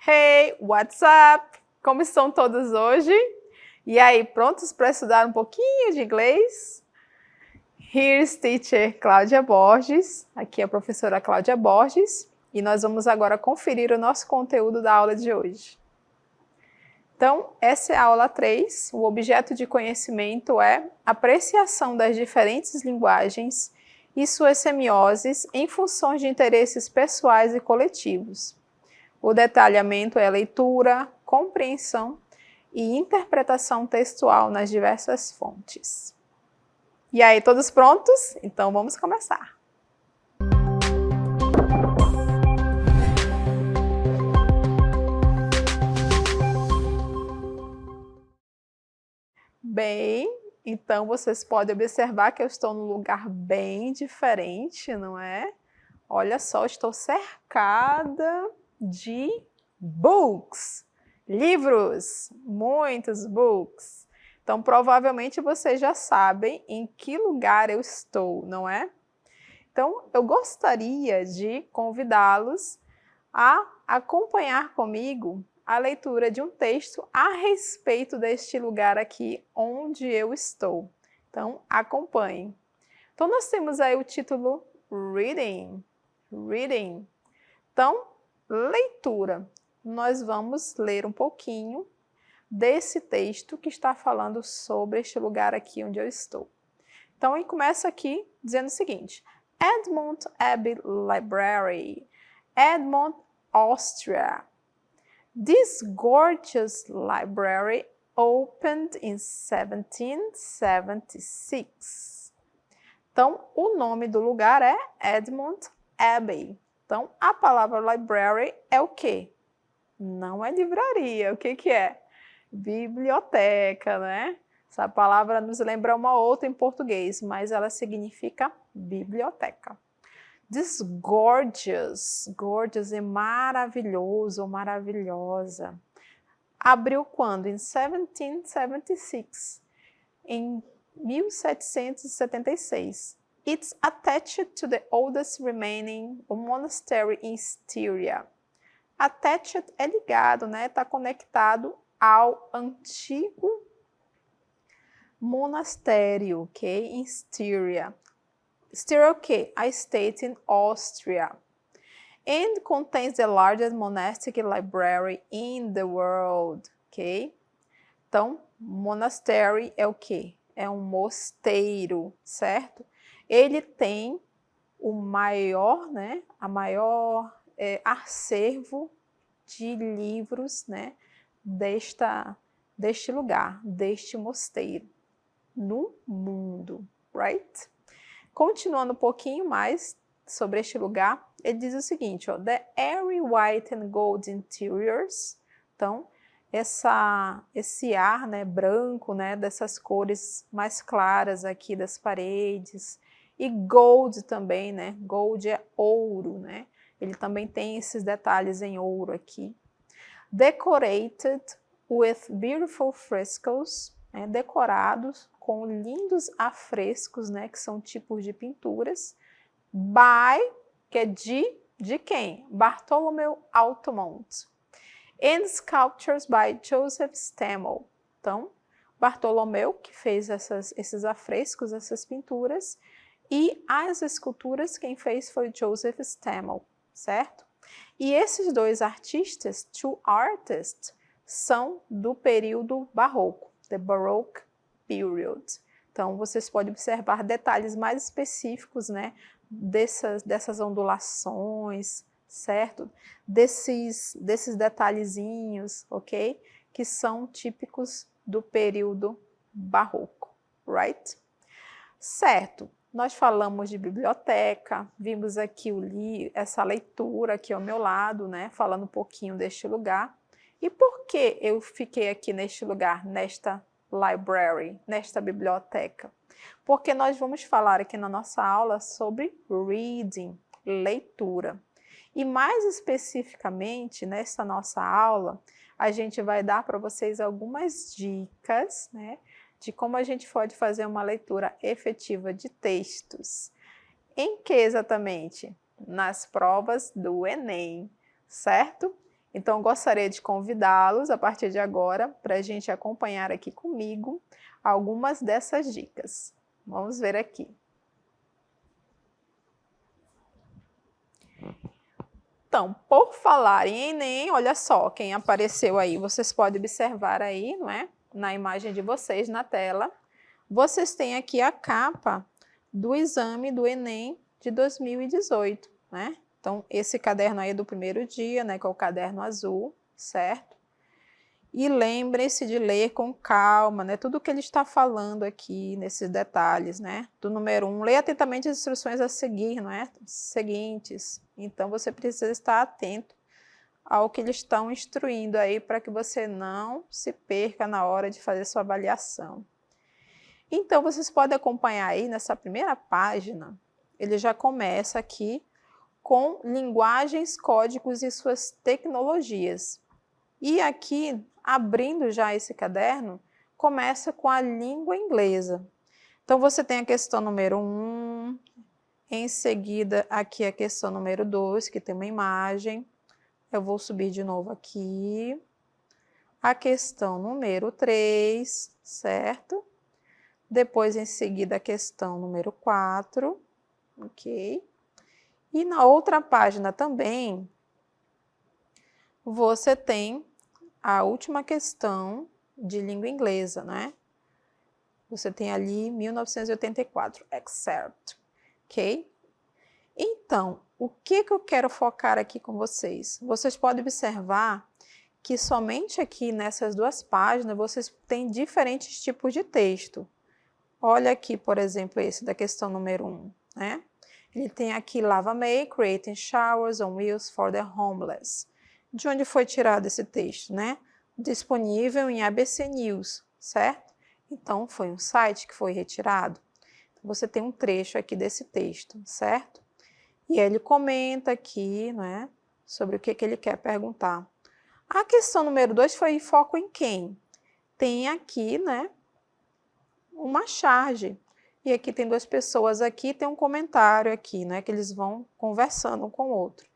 Hey, what's up? Como estão todos hoje? E aí, prontos para estudar um pouquinho de inglês? Here's teacher Cláudia Borges, aqui é a professora Cláudia Borges, e nós vamos agora conferir o nosso conteúdo da aula de hoje. Então, essa é a aula 3, o objeto de conhecimento é apreciação das diferentes linguagens e suas semioses em função de interesses pessoais e coletivos. O detalhamento é leitura, compreensão e interpretação textual nas diversas fontes. E aí, todos prontos? Então vamos começar! Bem, então vocês podem observar que eu estou num lugar bem diferente, não é? Olha só, estou cercada de books, livros, muitos books. Então, provavelmente vocês já sabem em que lugar eu estou, não é? Então, eu gostaria de convidá-los a acompanhar comigo a leitura de um texto a respeito deste lugar aqui onde eu estou. Então, acompanhem. Então, nós temos aí o título Reading. Reading. Então, leitura. Nós vamos ler um pouquinho desse texto que está falando sobre este lugar aqui onde eu estou. Então, ele começa aqui dizendo o seguinte: Edmond Abbey Library, Edmond, Austria. This gorgeous library opened in 1776. Então, o nome do lugar é Edmond Abbey. Então, a palavra library é o quê? Não é livraria. O que que é? Biblioteca, né? Essa palavra nos lembra uma outra em português, mas ela significa biblioteca. This gorgeous, gorgeous é maravilhoso ou maravilhosa. Abriu quando? Em 1776. Em 1776. It's attached to the oldest remaining monastery in Styria. Attached é ligado, né? Está conectado ao antigo monastério, ok? Em Styria. Styria é o quê? A state in Austria. And contains the largest monastic library in the world, ok? Então, monastery é o quê? É um mosteiro, certo? Ele tem o maior, né? A maior acervo de livros, né? Deste lugar, deste mosteiro, no mundo, right? Continuando um pouquinho mais sobre este lugar, ele diz o seguinte, ó, the airy white and gold interiors, então, esse ar, né, branco, né, dessas cores mais claras aqui das paredes, e gold também, né, gold é ouro, né, ele também tem esses detalhes em ouro aqui. Decorated with beautiful frescoes, né, decorados com lindos afrescos, né, que são tipos de pinturas, by, que é de quem? Bartholomew Altamont. And sculptures by Joseph Stammel. Então, Bartolomeu, que fez esses afrescos, essas pinturas, e as esculturas, quem fez foi Joseph Stammel, certo? E esses dois artistas, two artists, são do período barroco, the Baroque period. Então, vocês podem observar detalhes mais específicos, né, dessas ondulações, certo? Desses detalhezinhos, ok? Que são típicos do período barroco, right? Certo, nós falamos de biblioteca, vimos aqui essa leitura aqui ao meu lado, né? Falando um pouquinho deste lugar. E por que eu fiquei aqui neste lugar, nesta library, nesta biblioteca? Porque nós vamos falar aqui na nossa aula sobre reading, leitura. E mais especificamente, nessa nossa aula, a gente vai dar para vocês algumas dicas, né, de como a gente pode fazer uma leitura efetiva de textos. Em que exatamente? Nas provas do Enem, certo? Então, gostaria de convidá-los a partir de agora para a gente acompanhar aqui comigo algumas dessas dicas. Vamos ver aqui. Então, por falar em Enem, olha só quem apareceu aí. Vocês podem observar aí, não é? Na imagem de vocês na tela. Vocês têm aqui a capa do exame do Enem de 2018, né? Então, esse caderno aí é do primeiro dia, né? Que é o caderno azul, certo? E lembrem-se de ler com calma, né? Tudo que ele está falando aqui, nesses detalhes, né? Do número 1, leia atentamente as instruções a seguir, não é? Seguintes. Então, você precisa estar atento ao que eles estão instruindo aí para que você não se perca na hora de fazer sua avaliação. Então, vocês podem acompanhar aí nessa primeira página, ele já começa aqui com linguagens, códigos e suas tecnologias. E aqui, abrindo já esse caderno, começa com a língua inglesa. Então, você tem a questão número 1, em seguida aqui a questão número 2, que tem uma imagem. Eu vou subir de novo aqui. A questão número 3, certo? Depois, em seguida, a questão número 4, ok? E na outra página também, você tem a última questão de língua inglesa, né? Você tem ali 1984, excerpt, ok? Então, o que eu quero focar aqui com vocês? Vocês podem observar que somente aqui nessas duas páginas vocês têm diferentes tipos de texto. Olha aqui, por exemplo, esse da questão número 1, né? Ele tem aqui Lava May, creating showers on wheels for the homeless. De onde foi tirado esse texto, né? Disponível em ABC News, certo? Então, foi um site que foi retirado. Você tem um trecho aqui desse texto, certo? E ele comenta aqui, né, sobre o que ele quer perguntar. A questão número 2 foi foco em quem? Tem aqui, né, uma charge. E aqui tem duas pessoas aqui, tem um comentário aqui, né, que eles vão conversando um com o outro.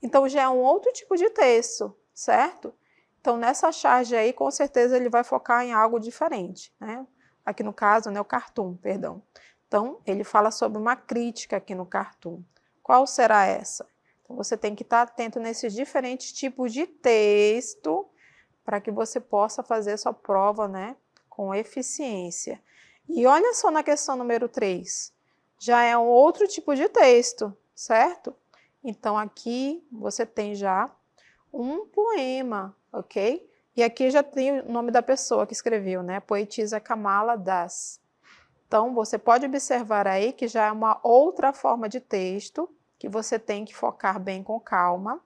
Então, já é um outro tipo de texto, certo? Então, nessa charge aí, com certeza, ele vai focar em algo diferente, né? Aqui no caso, né, o cartoon, perdão. Então, ele fala sobre uma crítica aqui no cartoon. Qual será essa? Então, você tem que estar atento nesses diferentes tipos de texto para que você possa fazer sua prova, né, com eficiência. E olha só na questão número 3. Já é um outro tipo de texto, certo? Então, aqui você tem já um poema, ok? E aqui já tem o nome da pessoa que escreveu, né? Poetisa Kamala Das. Então, você pode observar aí que já é uma outra forma de texto que você tem que focar bem com calma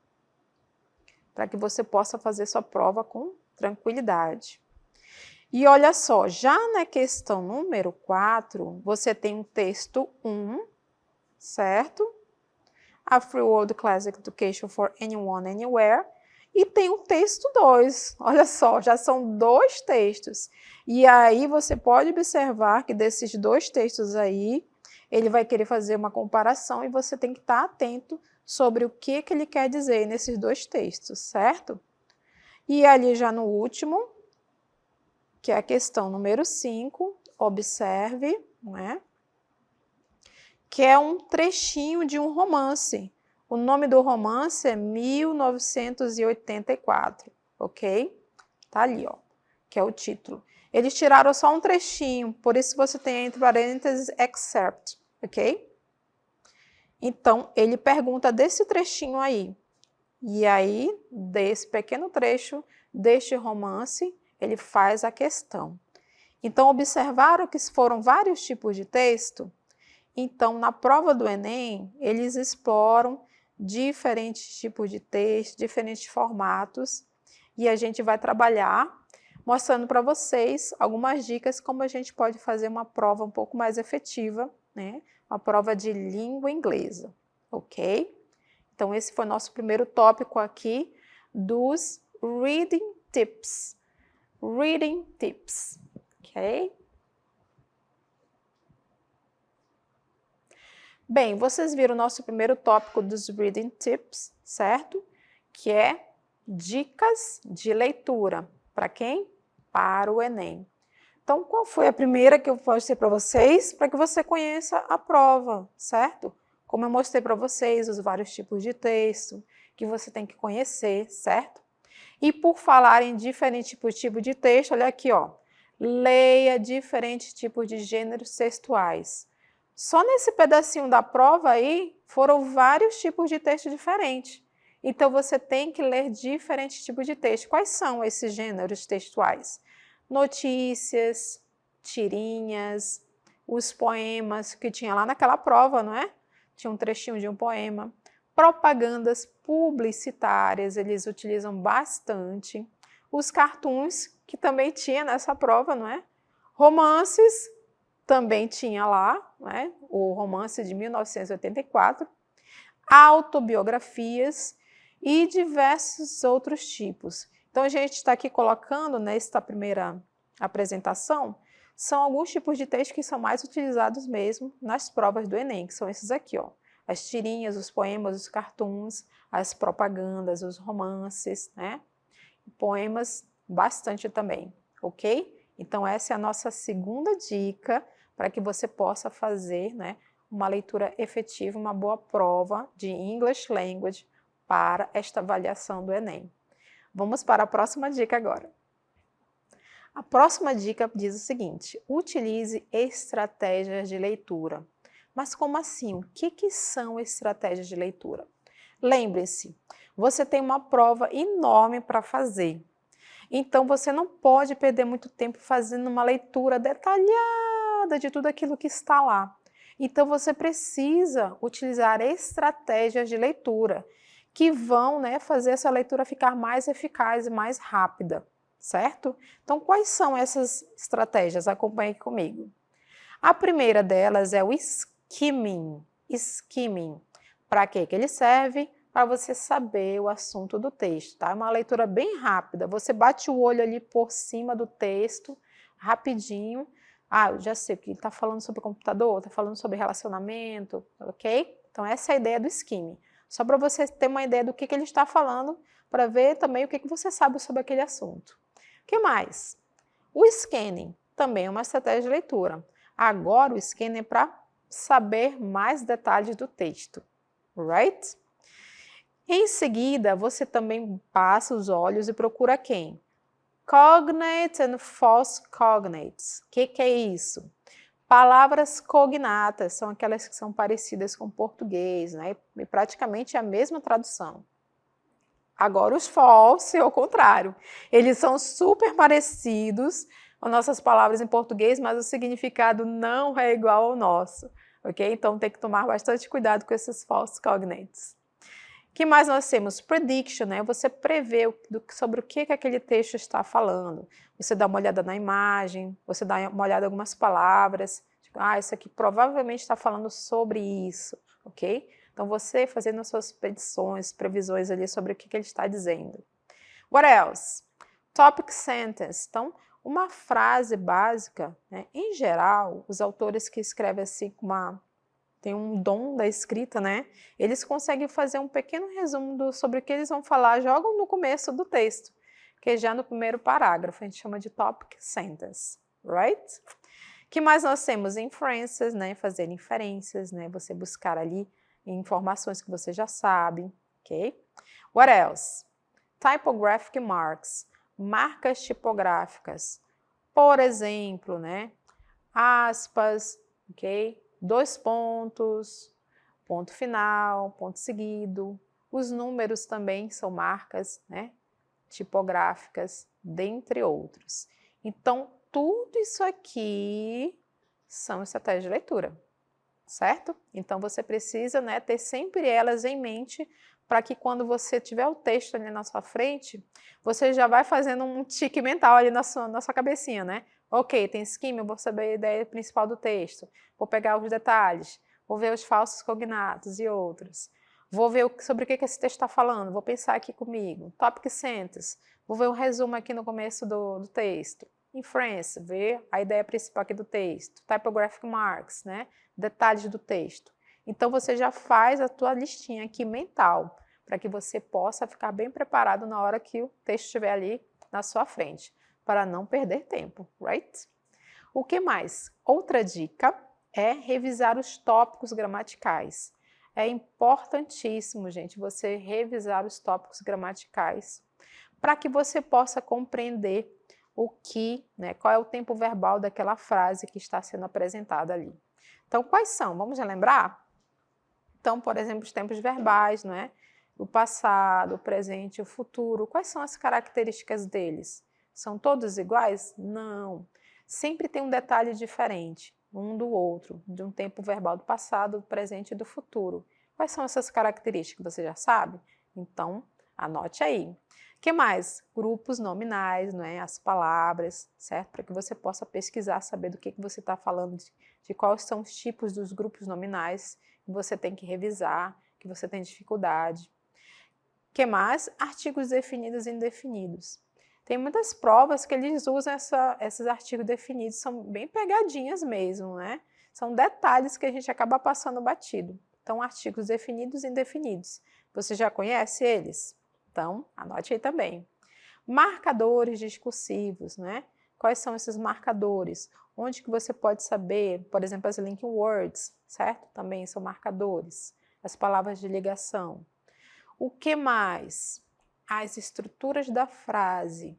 para que você possa fazer sua prova com tranquilidade. E olha só, já na questão número 4, você tem um texto 1, certo? A Free World Classic Education for Anyone, Anywhere. E tem o texto 2, olha só, já são 2 textos. E aí você pode observar que desses 2 textos aí, ele vai querer fazer uma comparação e você tem que estar atento sobre o que ele quer dizer nesses 2 textos, certo? E ali já no último, que é a questão número 5, observe, né? Que é um trechinho de um romance. O nome do romance é 1984, ok? Tá ali, ó, que é o título. Eles tiraram só um trechinho, por isso você tem entre parênteses excerpt, ok? Então, ele pergunta desse trechinho aí. E aí, desse pequeno trecho, deste romance, ele faz a questão. Então, observaram que foram vários tipos de texto? Então, na prova do Enem, eles exploram diferentes tipos de texto, diferentes formatos, e a gente vai trabalhar mostrando para vocês algumas dicas como a gente pode fazer uma prova um pouco mais efetiva, né? Uma prova de língua inglesa, ok? Então, esse foi o nosso primeiro tópico aqui dos Reading Tips. Reading Tips, ok? Bem, vocês viram o nosso primeiro tópico dos Reading Tips, certo? Que é dicas de leitura. Para quem? Para o Enem. Então, qual foi a primeira que eu mostrei para vocês? Para que você conheça a prova, certo? Como eu mostrei para vocês os vários tipos de texto que você tem que conhecer, certo? E por falar em diferentes tipos de texto, olha aqui, ó. Leia diferentes tipos de gêneros textuais. Só nesse pedacinho da prova aí, foram vários tipos de texto diferentes. Então, você tem que ler diferentes tipos de texto. Quais são esses gêneros textuais? Notícias, tirinhas, os poemas que tinha lá naquela prova, não é? Tinha um trechinho de um poema. Propagandas publicitárias, eles utilizam bastante. Os cartoons, que também tinha nessa prova, não é? Romances, também tinha lá, não é? O romance de 1984. Autobiografias e diversos outros tipos. Então, a gente está aqui colocando nesta primeira apresentação, são alguns tipos de texto que são mais utilizados mesmo nas provas do Enem, que são esses aqui, ó. As tirinhas, os poemas, os cartoons, as propagandas, os romances, né? Poemas, bastante também, ok? Então, essa é a nossa segunda dica para que você possa fazer, né, uma leitura efetiva, uma boa prova de English Language para esta avaliação do Enem. Vamos para a próxima dica agora. A próxima dica diz o seguinte: utilize estratégias de leitura. Mas como assim? O que são estratégias de leitura? Lembre-se, você tem uma prova enorme para fazer. Então, você não pode perder muito tempo fazendo uma leitura detalhada de tudo aquilo que está lá. Então, você precisa utilizar estratégias de leitura que vão, né, fazer essa leitura ficar mais eficaz e mais rápida, certo? Então, quais são essas estratégias? Acompanhe comigo. A primeira delas é o skimming. Skimming. Para que ele serve? Para você saber o assunto do texto, tá? É uma leitura bem rápida. Você bate o olho ali por cima do texto, rapidinho. Ah, eu já sei o que está falando sobre computador, está falando sobre relacionamento, ok? Então, essa é a ideia do skimming. Só para você ter uma ideia do que ele está falando, para ver também o que você sabe sobre aquele assunto. O que mais? O scanning também é uma estratégia de leitura. Agora, o scanning é para saber mais detalhes do texto, right? Em seguida, você também passa os olhos e procura quem? Cognate and false cognates. O que é isso? Palavras cognatas são aquelas que são parecidas com português, né? E praticamente é a mesma tradução. Agora, os false é o contrário. Eles são super parecidos com nossas palavras em português, mas o significado não é igual ao nosso, ok? Então, tem que tomar bastante cuidado com esses false cognates. O que mais nós temos? Prediction, né? Você prevê sobre o que aquele texto está falando. Você dá uma olhada na imagem, você dá uma olhada em algumas palavras. Tipo, isso aqui provavelmente está falando sobre isso, ok? Então, você fazendo as suas predições, previsões ali sobre o que ele está dizendo. What else? Topic sentence. Então, uma frase básica, né? Em geral, os autores que escrevem assim com tem um dom da escrita, né? Eles conseguem fazer um pequeno resumo sobre o que eles vão falar, jogam no começo do texto, que é já no primeiro parágrafo, a gente chama de topic sentence, right? O que mais nós temos? Inferences, né? Fazer inferências, né? Você buscar ali informações que você já sabe, ok? What else? Typographic marks, marcas tipográficas. Por exemplo, né? Aspas, ok? 2 pontos, ponto final, ponto seguido. Os números também são marcas, né, tipográficas, dentre outros. Então, tudo isso aqui são estratégias de leitura, certo? Então, você precisa, né, ter sempre elas em mente para que quando você tiver o texto ali na sua frente, você já vai fazendo um tique mental ali na sua cabecinha, né? Ok, tem skimming, eu vou saber a ideia principal do texto, vou pegar os detalhes, vou ver os falsos cognatos e outros, vou ver sobre o que esse texto está falando, vou pensar aqui comigo, topic sentence, vou ver um resumo aqui no começo do texto, inference, ver a ideia principal aqui do texto, typographic marks, né, detalhes do texto. Então, você já faz a tua listinha aqui mental, para que você possa ficar bem preparado na hora que o texto estiver ali na sua frente, para não perder tempo, right? O que mais? Outra dica é revisar os tópicos gramaticais. É importantíssimo, gente, você revisar os tópicos gramaticais para que você possa compreender o que, né, qual é o tempo verbal daquela frase que está sendo apresentada ali. Então, quais são? Vamos relembrar? Então, por exemplo, os tempos verbais, não é? O passado, o presente e o futuro. Quais são as características deles? São todos iguais? Não. Sempre tem um detalhe diferente, um do outro, de um tempo verbal do passado, do presente e do futuro. Quais são essas características? Você já sabe? Então, anote aí. O que mais? Grupos nominais, não é? As palavras, certo? Para que você possa pesquisar, saber do que você está falando, de quais são os tipos dos grupos nominais que você tem que revisar, que você tem dificuldade. O que mais? Artigos definidos e indefinidos. Tem muitas provas que eles usam esses artigos definidos, são bem pegadinhas mesmo, né? São detalhes que a gente acaba passando batido. Então, artigos definidos e indefinidos. Você já conhece eles? Então, anote aí também. Marcadores discursivos, né? Quais são esses marcadores? Onde que você pode saber, por exemplo, as linking words, certo? Também são marcadores. As palavras de ligação. O que mais? As estruturas da frase.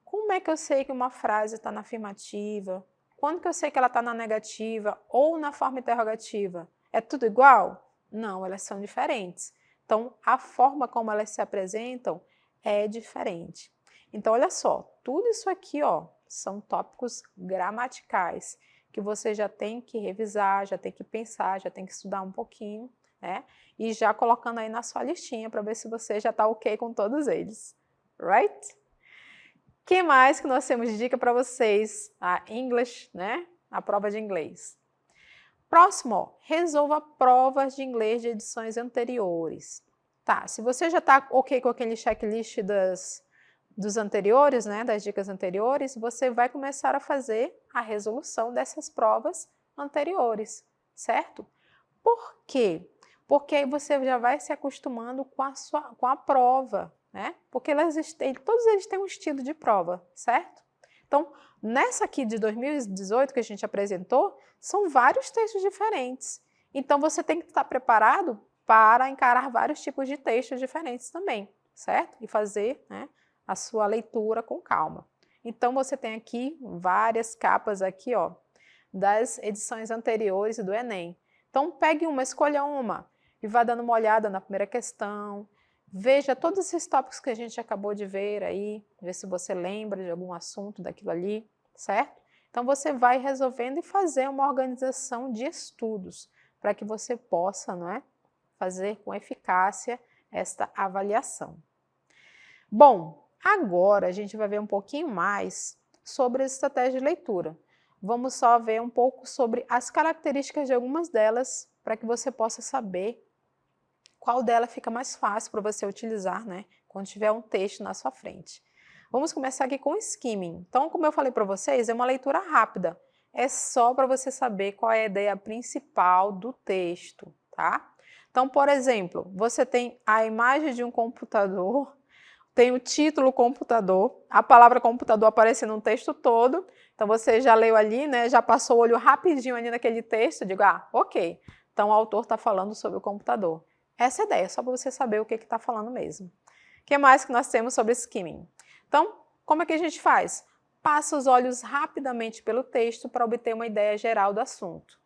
Como é que eu sei que uma frase está na afirmativa? Quando que eu sei que ela está na negativa ou na forma interrogativa? É tudo igual? Não, elas são diferentes. Então, a forma como elas se apresentam é diferente. Então, olha só, tudo isso aqui, ó, são tópicos gramaticais que você já tem que revisar, já tem que pensar, já tem que estudar um pouquinho, né? E já colocando aí na sua listinha para ver se você já está ok com todos eles, right? O que mais que nós temos de dica para vocês? A English, né? A prova de inglês. Próximo, ó, resolva provas de inglês de edições anteriores. Tá, se você já está ok com aquele checklist dos anteriores, né, das dicas anteriores, você vai começar a fazer a resolução dessas provas anteriores, certo? Por quê? Porque aí você já vai se acostumando com a prova, né? Porque todos eles têm um estilo de prova, certo? Então, nessa aqui de 2018 que a gente apresentou, são vários textos diferentes. Então, você tem que estar preparado para encarar vários tipos de textos diferentes também, certo? E fazer, né, a sua leitura com calma. Então, você tem aqui várias capas aqui, ó, das edições anteriores do Enem. Então, pegue uma, escolha uma e vá dando uma olhada na primeira questão. Veja todos esses tópicos que a gente acabou de ver aí, ver se você lembra de algum assunto daquilo ali, certo? Então, você vai resolvendo e fazer uma organização de estudos para que você possa, não é, fazer com eficácia esta avaliação. Bom, agora a gente vai ver um pouquinho mais sobre as estratégias de leitura. Vamos só ver um pouco sobre as características de algumas delas para que você possa saber qual dela fica mais fácil para você utilizar, né, quando tiver um texto na sua frente. Vamos começar aqui com o skimming. Então, como eu falei para vocês, é uma leitura rápida. É só para você saber qual é a ideia principal do texto, tá? Então, por exemplo, você tem a imagem de um computador, tem o título computador, a palavra computador aparecendo no texto todo. Então, você já leu ali, né? Já passou o olho rapidinho ali naquele texto, digo, ah, ok. Então, o autor está falando sobre o computador. Essa é a ideia, só para você saber o que está falando mesmo. O que mais que nós temos sobre skimming? Então, como é que a gente faz? Passa os olhos rapidamente pelo texto para obter uma ideia geral do assunto.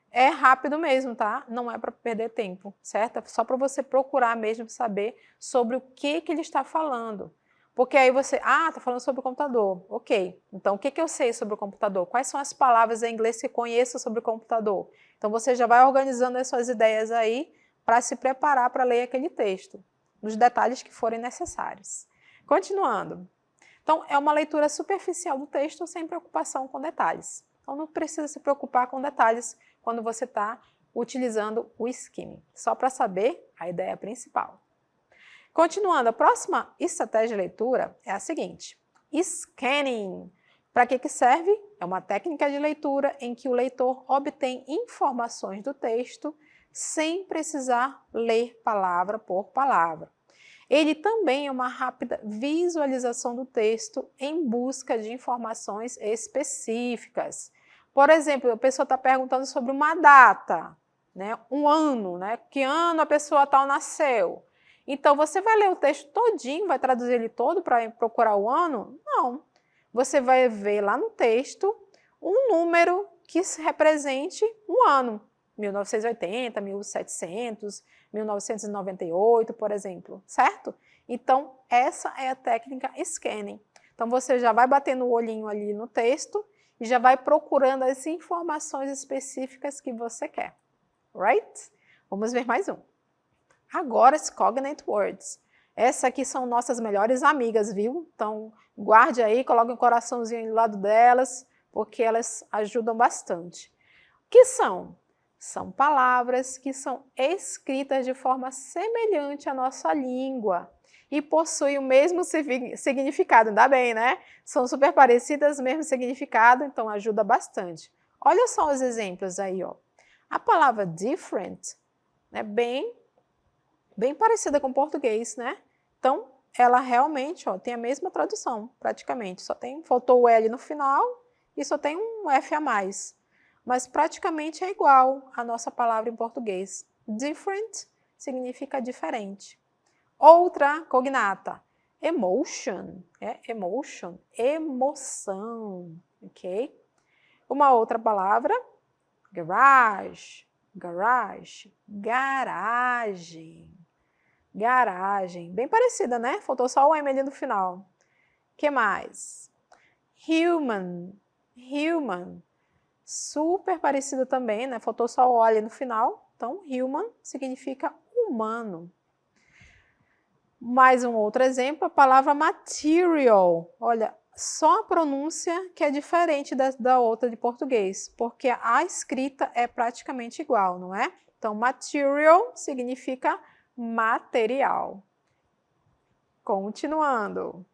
É rápido mesmo, tá? Não é para perder tempo, certo? É só para você procurar mesmo saber sobre o que ele está falando. Porque aí você, tá falando sobre o computador. Ok, então o que eu sei sobre o computador? Quais são as palavras em inglês que conheço sobre o computador? Então você já vai organizando as suas ideias aí para se preparar para ler aquele texto, nos detalhes que forem necessários. Continuando. Então, é uma leitura superficial do texto sem preocupação com detalhes. Então, não precisa se preocupar com detalhes quando você está utilizando o skimming, só para saber a ideia principal. Continuando, a próxima estratégia de leitura é a seguinte: scanning. Para que serve? É uma técnica de leitura em que o leitor obtém informações do texto sem precisar ler palavra por palavra. Ele também é uma rápida visualização do texto em busca de informações específicas. Por exemplo, a pessoa está perguntando sobre uma data, né? Um ano, né? Que ano a pessoa tal nasceu. Então, você vai ler o texto todinho, vai traduzir ele todo para procurar o ano? Não. Você vai ver lá no texto um número que represente um ano. 1980, 1700, 1998, por exemplo, certo? Então, essa é a técnica scanning. Então, você já vai batendo o olhinho ali no texto e já vai procurando as informações específicas que você quer. Right? Vamos ver mais um. Agora, as cognate words. Essas aqui são nossas melhores amigas, viu? Então, guarde aí, coloque um coraçãozinho do lado delas, porque elas ajudam bastante. O que são? São palavras que são escritas de forma semelhante à nossa língua e possuem o mesmo significado, ainda bem, né? São super parecidas, mesmo significado, então ajuda bastante. Olha só os exemplos aí, ó. A palavra different é bem parecida com o português, né? Então, ela realmente, ó, tem a mesma tradução, praticamente. Faltou o L no final e só tem um F a mais. Mas praticamente é igual a nossa palavra em português. Different significa diferente. Outra cognata, emotion, emotion, emoção, ok? Uma outra palavra, garage, garage, garagem, garagem, bem parecida, né? Faltou só o M ali no final. Que mais? Human, human, super parecida também, né? Faltou só o O ali no final. Então, human significa humano. Mais um outro exemplo, a palavra material. Olha, só a pronúncia que é diferente da outra de português, porque a escrita é praticamente igual, não é? Então, material significa material. Continuando.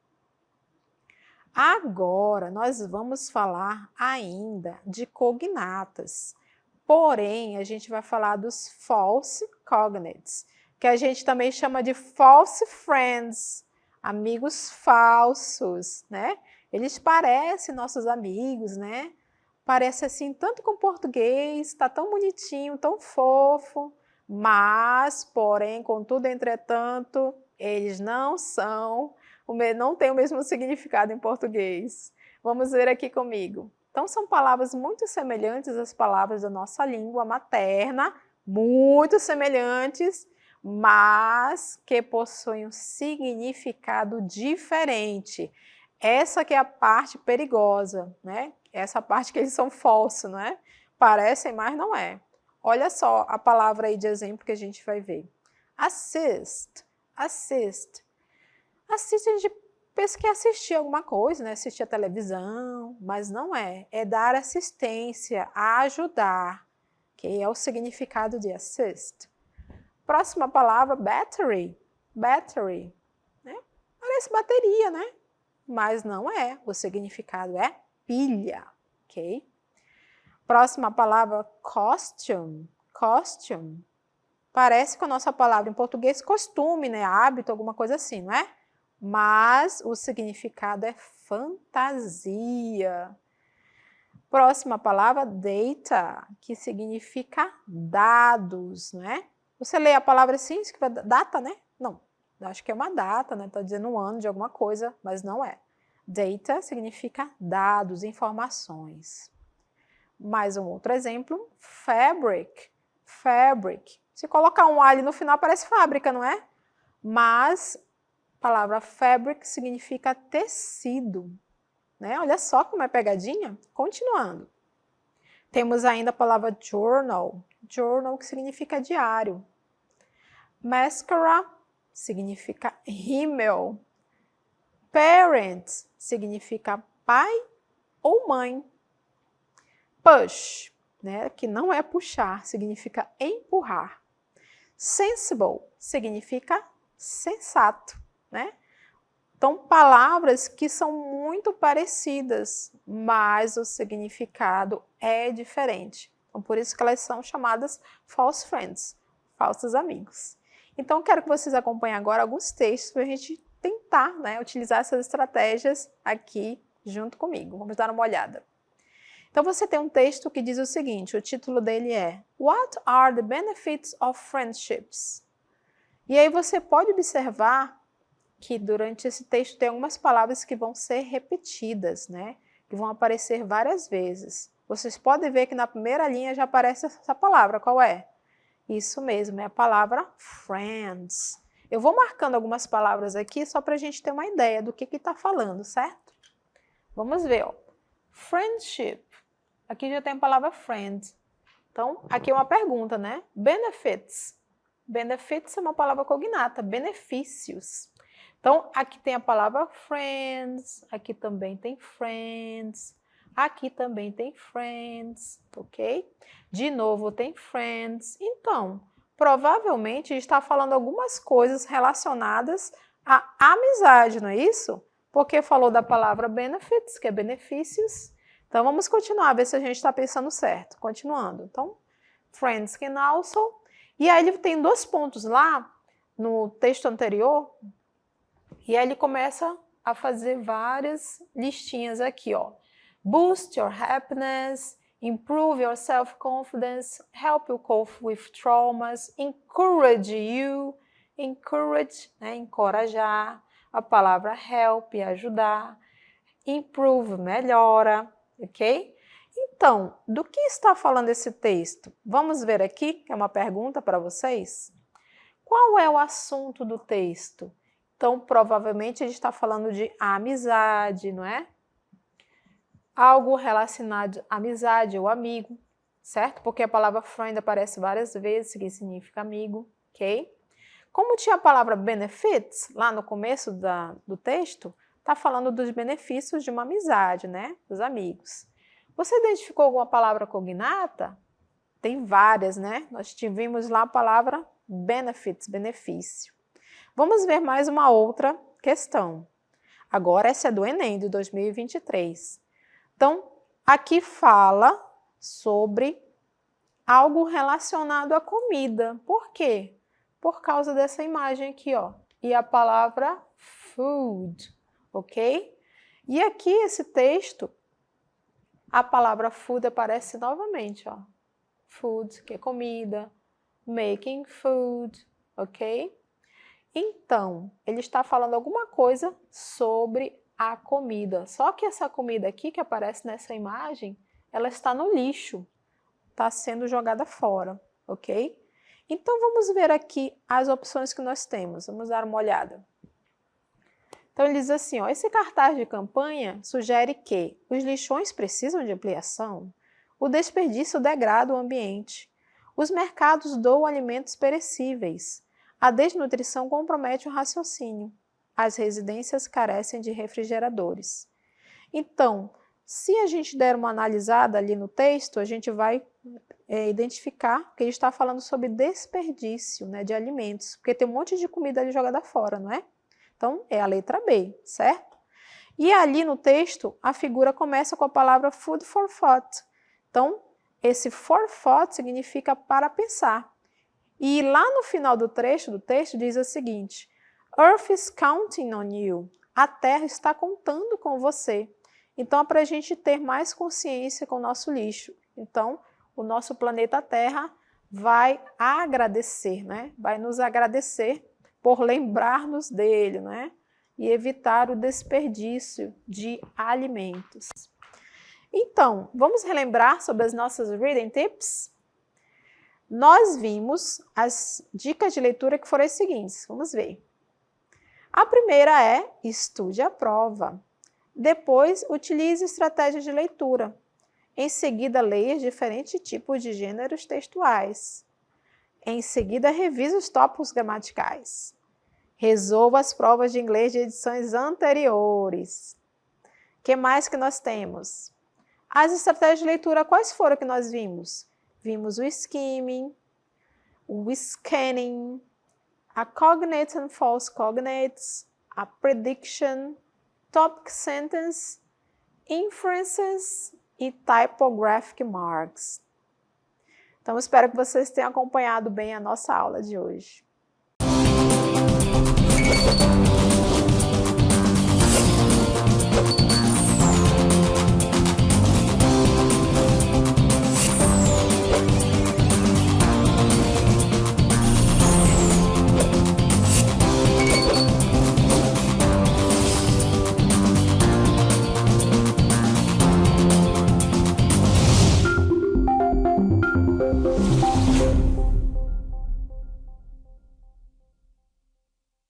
Agora, nós vamos falar ainda de cognatas. Porém, a gente vai falar dos false cognates, que a gente também chama de false friends, amigos falsos, né? Eles parecem nossos amigos, né? Parece assim, tanto com português, tá tão bonitinho, tão fofo, mas, porém, contudo, entretanto, eles não têm o mesmo significado em português. Vamos ver aqui comigo. Então, são palavras muito semelhantes às palavras da nossa língua materna, muito semelhantes, mas que possuem um significado diferente. Essa que é a parte perigosa, né? Essa parte que eles são falsos, não é? Parecem, mas não é. Olha só a palavra aí de exemplo que a gente vai ver. Assist, assist. Assist, a gente pensa que é assistir alguma coisa, né? Assistir a televisão, mas não é. É dar assistência, ajudar, que é o significado de assist. Próxima palavra, battery. Battery, né? Parece bateria, né? Mas não é. O significado é pilha, ok? Próxima palavra, costume. Costume. Parece com a nossa palavra em português costume, né? Hábito, alguma coisa assim, não é? Mas o significado é fantasia. Próxima palavra, data, que significa dados, né? Você lê a palavra assim, data, né? Não, acho que é uma data, né? Está dizendo um ano de alguma coisa, mas não é. Data significa dados, informações. Mais um outro exemplo, fabric. Fabric. Se colocar um A ali no final, parece fábrica, não é? Mas a palavra fabric significa tecido, né? Olha só como é pegadinha. Continuando. Temos ainda a palavra journal. Journal, que significa diário. Mascara significa rímel. Parent significa pai ou mãe. Push, né, que não é puxar, significa empurrar. Sensible significa sensato, né? Então, palavras que são muito parecidas, mas o significado é diferente. Então, por isso que elas são chamadas false friends, falsos amigos. Então, quero que vocês acompanhem agora alguns textos para a gente tentar, né, utilizar essas estratégias aqui junto comigo. Vamos dar uma olhada. Então, você tem um texto que diz o seguinte, o título dele é What are the benefits of friendships? E aí você pode observar que durante esse texto tem algumas palavras que vão ser repetidas, né? Que vão aparecer várias vezes. Vocês podem ver que na primeira linha já aparece essa palavra, qual é? Isso mesmo, é a palavra friends. Eu vou marcando algumas palavras aqui só para a gente ter uma ideia do que está falando, certo? Vamos ver, ó. Friendship. Aqui já tem a palavra friend. Então, aqui é uma pergunta, né? Benefits. Benefits é uma palavra cognata, benefícios. Então, aqui tem a palavra friends, aqui também tem friends, aqui também tem friends, ok? De novo tem friends. Então, provavelmente está falando algumas coisas relacionadas à amizade, não é isso? Porque falou da palavra benefits, que é benefícios. Então, vamos continuar, ver se a gente está pensando certo. Continuando. Então, friends can also. E aí ele tem 2 pontos lá no texto anterior. E aí ele começa a fazer várias listinhas aqui, ó. Boost your happiness, improve your self-confidence, help you cope with traumas, encourage you, encourage, né, encorajar, a palavra help, ajudar, improve, melhora, ok? Então, do que está falando esse texto? Vamos ver aqui, que é uma pergunta para vocês. Qual é o assunto do texto? Então, provavelmente, a gente está falando de amizade, não é? Algo relacionado à amizade ou amigo, certo? Porque a palavra friend aparece várias vezes, que significa amigo, ok? Como tinha a palavra benefits, lá no começo do texto, está falando dos benefícios de uma amizade, né? Dos amigos. Você identificou alguma palavra cognata? Tem várias, né? Nós tivemos lá a palavra benefits, benefício. Vamos ver mais uma outra questão. Agora essa é do Enem de 2023. Então, aqui fala sobre algo relacionado à comida. Por quê? Por causa dessa imagem aqui, ó. E a palavra food, ok? E aqui esse texto, a palavra food aparece novamente, ó. Food, que é comida. Making food, ok? Então, ele está falando alguma coisa sobre a comida. Só que essa comida aqui que aparece nessa imagem, ela está no lixo, está sendo jogada fora, ok? Então, vamos ver aqui as opções que nós temos. Vamos dar uma olhada. Então, ele diz assim, ó, esse cartaz de campanha sugere que os lixões precisam de ampliação, o desperdício degrada o ambiente, os mercados doam alimentos perecíveis, a desnutrição compromete o raciocínio. As residências carecem de refrigeradores. Então, se a gente der uma analisada ali no texto, a gente vai identificar que ele está falando sobre desperdício, né, de alimentos, porque tem um monte de comida ali jogada fora, não é? Então, é a letra B, certo? E ali no texto, a figura começa com a palavra food for thought. Então, esse for thought significa para pensar. E lá no final do texto diz o seguinte, Earth is counting on you. A Terra está contando com você. Então, é para a gente ter mais consciência com o nosso lixo. Então, o nosso planeta Terra vai agradecer, né? Vai nos agradecer por lembrar-nos dele, né? E evitar o desperdício de alimentos. Então, vamos relembrar sobre as nossas reading tips? Nós vimos as dicas de leitura que foram as seguintes, vamos ver. A primeira é, estude a prova. Depois, utilize estratégias de leitura. Em seguida, leia diferentes tipos de gêneros textuais. Em seguida, revise os tópicos gramaticais. Resolva as provas de inglês de edições anteriores. O que mais que nós temos? As estratégias de leitura, quais foram que nós vimos? Vimos o skimming, o scanning, a cognate and false cognates, a prediction, topic sentence, inferences e typographic marks. Então, espero que vocês tenham acompanhado bem a nossa aula de hoje. Tchau!